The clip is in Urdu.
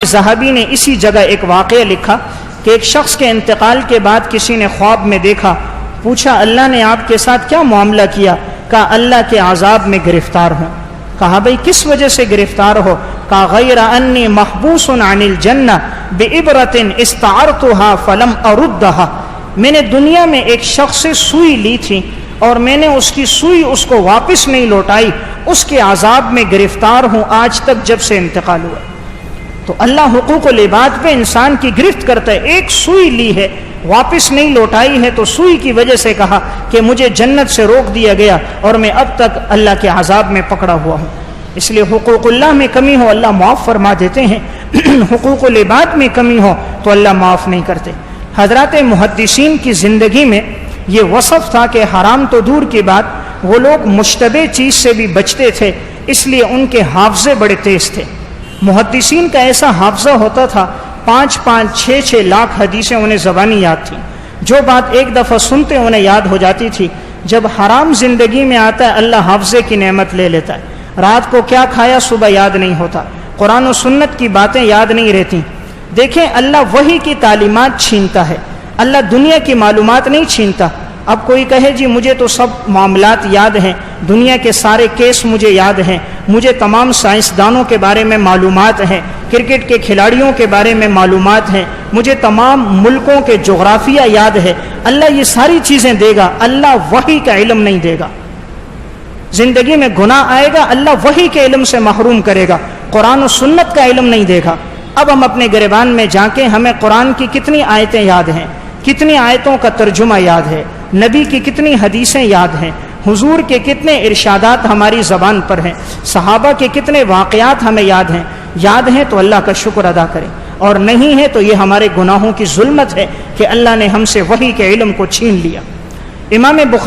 ذہبی نے اسی جگہ ایک واقعہ لکھا کہ ایک شخص کے انتقال کے بعد کسی نے خواب میں دیکھا، پوچھا اللہ نے آپ کے ساتھ کیا معاملہ کیا؟ کہا اللہ کے عذاب میں گرفتار ہوں۔ کہا بھئی کس وجہ سے گرفتار ہو؟ کہا غیر انی محبوس عن الجنہ بعبرۃ استعرتها فلم اردها، میں نے دنیا میں ایک شخص سے سوئی لی تھی اور میں نے اس کی سوئی اس کو واپس نہیں لوٹائی، اس کے عذاب میں گرفتار ہوں آج تک جب سے انتقال ہوا۔ تو اللہ حقوق العباد پہ انسان کی گرفت کرتا ہے، ایک سوئی لی ہے واپس نہیں لوٹائی ہے، تو سوئی کی وجہ سے کہا کہ مجھے جنت سے روک دیا گیا اور میں اب تک اللہ کے عذاب میں پکڑا ہوا ہوں۔ اس لیے حقوق اللہ میں کمی ہو اللہ معاف فرما دیتے ہیں، حقوق العباد میں کمی ہو تو اللہ معاف نہیں کرتے۔ حضرات محدثین کی زندگی میں یہ وصف تھا کہ حرام تو دور کی بات، وہ لوگ مشتبہ چیز سے بھی بچتے تھے، اس لیے ان کے حافظے بڑے تیز تھے۔ محدثین کا ایسا حافظہ ہوتا تھا، 5-6 لاکھ حدیثیں انہیں زبانی یاد تھیں، جو بات ایک دفعہ سنتے انہیں یاد ہو جاتی تھی۔ جب حرام زندگی میں آتا ہے اللہ حافظے کی نعمت لے لیتا ہے، رات کو کیا کھایا صبح یاد نہیں ہوتا، قرآن و سنت کی باتیں یاد نہیں رہتی۔ دیکھیں اللہ وحی کی تعلیمات چھینتا ہے، اللہ دنیا کی معلومات نہیں چھینتا۔ اب کوئی کہے جی مجھے تو سب معاملات یاد ہیں، دنیا کے سارے کیس مجھے یاد ہیں، مجھے تمام سائنسدانوں کے بارے میں معلومات ہیں، کرکٹ کے کھلاڑیوں کے بارے میں معلومات ہیں، مجھے تمام ملکوں کے جغرافیہ یاد ہے۔ اللہ یہ ساری چیزیں دے گا، اللہ وحی کا علم نہیں دے گا۔ زندگی میں گناہ آئے گا، اللہ وحی کے علم سے محروم کرے گا، قرآن و سنت کا علم نہیں دے گا۔ اب ہم اپنے گریبان میں جا کے ہمیں قرآن کی کتنی آیتیں یاد ہیں، کتنی آیتوں کا ترجمہ یاد ہے، نبی کی کتنی حدیثیں یاد ہیں، حضور کے کتنے ارشادات ہماری زبان پر ہیں، صحابہ کے کتنے واقعات ہمیں یاد ہیں تو اللہ کا شکر ادا کریں، اور نہیں ہے تو یہ ہمارے گناہوں کی ظلمت ہے کہ اللہ نے ہم سے وحی کے علم کو چھین لیا۔ امام بخاری